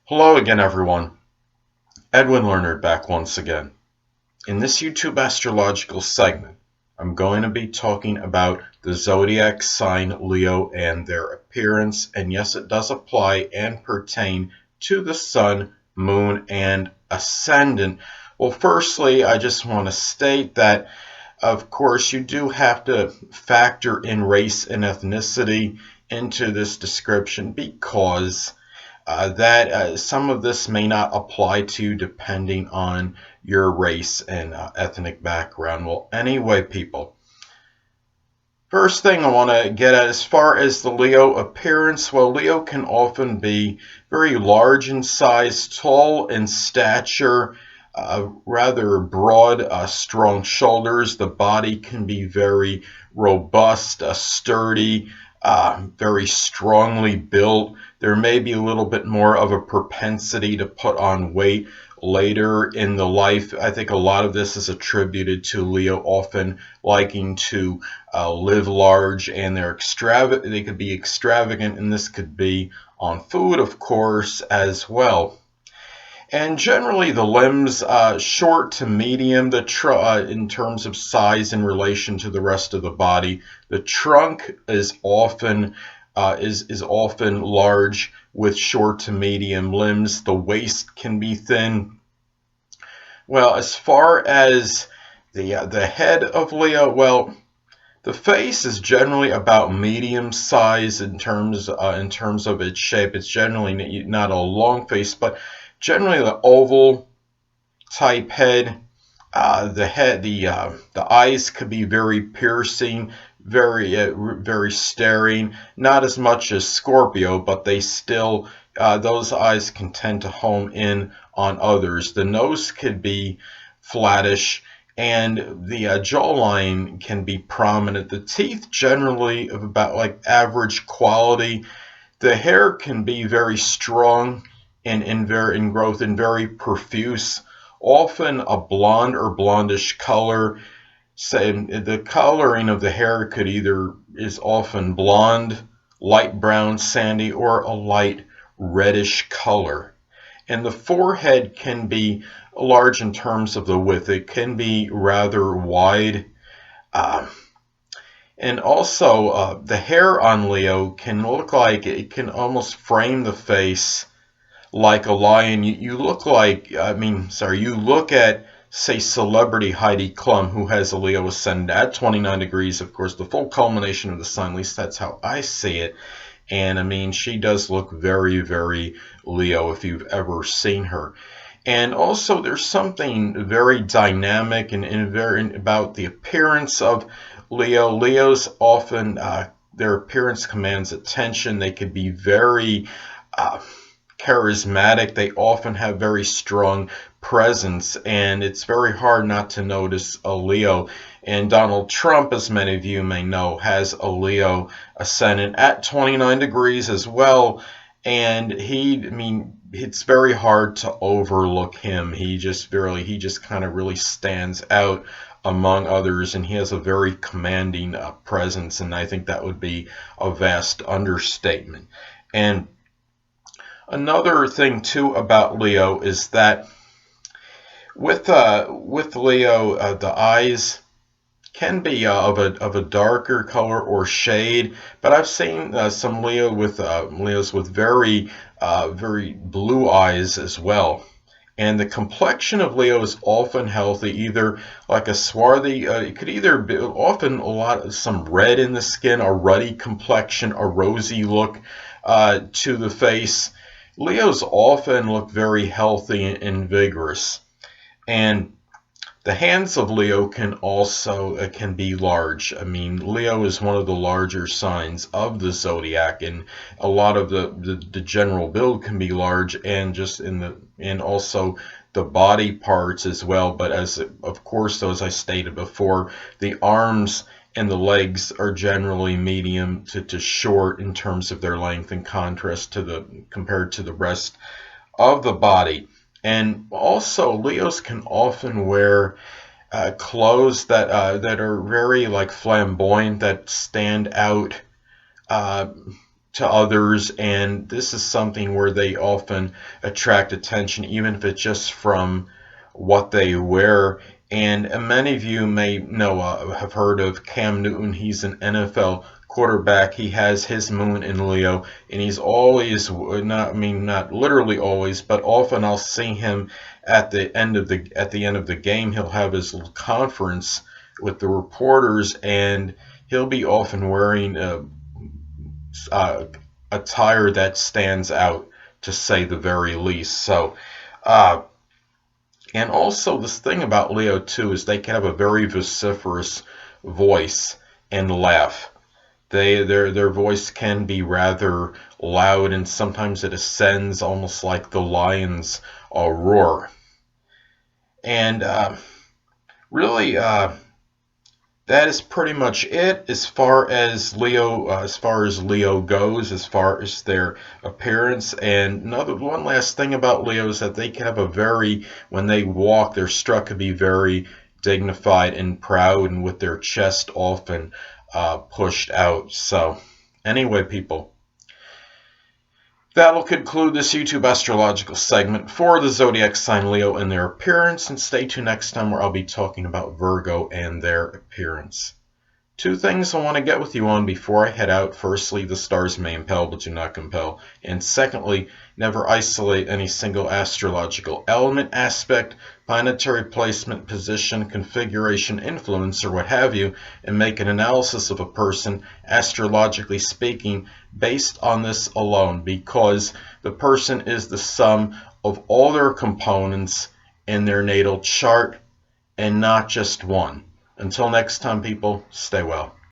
Hello again, everyone. Edwin Learnard back once again. In this YouTube astrological segment, I'm going to be talking about the zodiac sign Leo and their appearance. And yes, it does apply and pertain to the sun, moon, and ascendant. Well, firstly, I just want to state that, of course, you do have to factor in race and ethnicity into this description because that some of this may not apply to depending on your race and ethnic background. Well, anyway, people, first thing I want to get at as far as the Leo appearance, well, Leo can often be very large in size, tall in stature, rather broad, strong shoulders. The body can be very robust, sturdy, very strongly built. There may be a little bit more of a propensity to put on weight later in the life. I think a lot of this is attributed to Leo often liking to live large, and they could be extravagant, and this could be on food, of course, as well. And generally, the limbs short to medium. In terms of size in relation to the rest of the body, the trunk is often large with short to medium limbs. The waist can be thin. Well, as far as the head of Leo, well, the face is generally about medium size in terms of its shape. It's generally not a long face, but generally the oval type head. The eyes could be very piercing, very staring. Not as much as Scorpio, but they still those eyes can tend to home in on others. The nose could be flattish, and the jawline can be prominent. The teeth generally of about like average quality. The hair can be very strong in growth and very profuse, often a blonde or blondish color. Say the coloring of the hair could either is often blonde, light brown, sandy, or a light reddish color. And the forehead can be large in terms of the width. It can be rather wide. Uh, and also, the hair on Leo can look like it can almost frame the face like a lion. You look like, you look at, say, celebrity Heidi Klum, who has a Leo ascendant at 29 degrees, of course, the full culmination of the sign. At least that's how I see it. And I mean, she does look very, very Leo if you've ever seen her. And also, there's something very dynamic and very about the appearance of Leo. Leos often, their appearance commands attention. They could be very uh, charismatic. They often have very strong presence, and it's very hard not to notice a Leo. And Donald Trump, as many of you may know, has a Leo ascendant at 29 degrees as well. And it's very hard to overlook him. He just kind of really stands out among others, and he has a very commanding presence, and I think that would be a vast understatement. And another thing too about Leo is that with Leo, the eyes can be of a darker color or shade, but I've seen some Leos with very blue eyes as well. And the complexion of Leo is often healthy, either like a swarthy. It could either be often some red in the skin, a ruddy complexion, a rosy look to the face. Leos often look very healthy and vigorous, and the hands of Leo can be large. I mean, Leo is one of the larger signs of the zodiac, and a lot of the general build can be large, and and also the body parts as well. But of course, as I stated before, the arms and the legs are generally medium to short in terms of their length, in contrast to the compared to the rest of the body. And also, Leos can often wear clothes that are very like flamboyant, that stand out, uh, to others, and this is something where they often attract attention, even if it's just from what they wear. And many of you may know, have heard of Cam Newton. He's an NFL quarterback. He has his moon in Leo, and he's always, not, I mean, not literally always, but often I'll see him at the end of the game. He'll have his little conference with the reporters, and he'll be often wearing uh, attire that stands out, to say the very least. So, uh, and also this thing about Leo too is they can have a very vociferous voice and laugh. Their voice can be rather loud, and sometimes it ascends almost like the lion's roar. And really, that is pretty much it as far as Leo goes, as far as their appearance. And one last thing about Leo is that they can have when they walk, their strut could be very dignified and proud, and with their chest often pushed out. So anyway, people, that'll conclude this YouTube astrological segment for the zodiac sign Leo and their appearance, and stay tuned next time where I'll be talking about Virgo and their appearance. Two things I want to get with you on before I head out. Firstly, the stars may impel but do not compel. And secondly, never isolate any single astrological element, aspect, planetary placement, position, configuration, influence, or what have you, and make an analysis of a person, astrologically speaking, based on this alone, because the person is the sum of all their components in their natal chart and not just one. Until next time, people, stay well.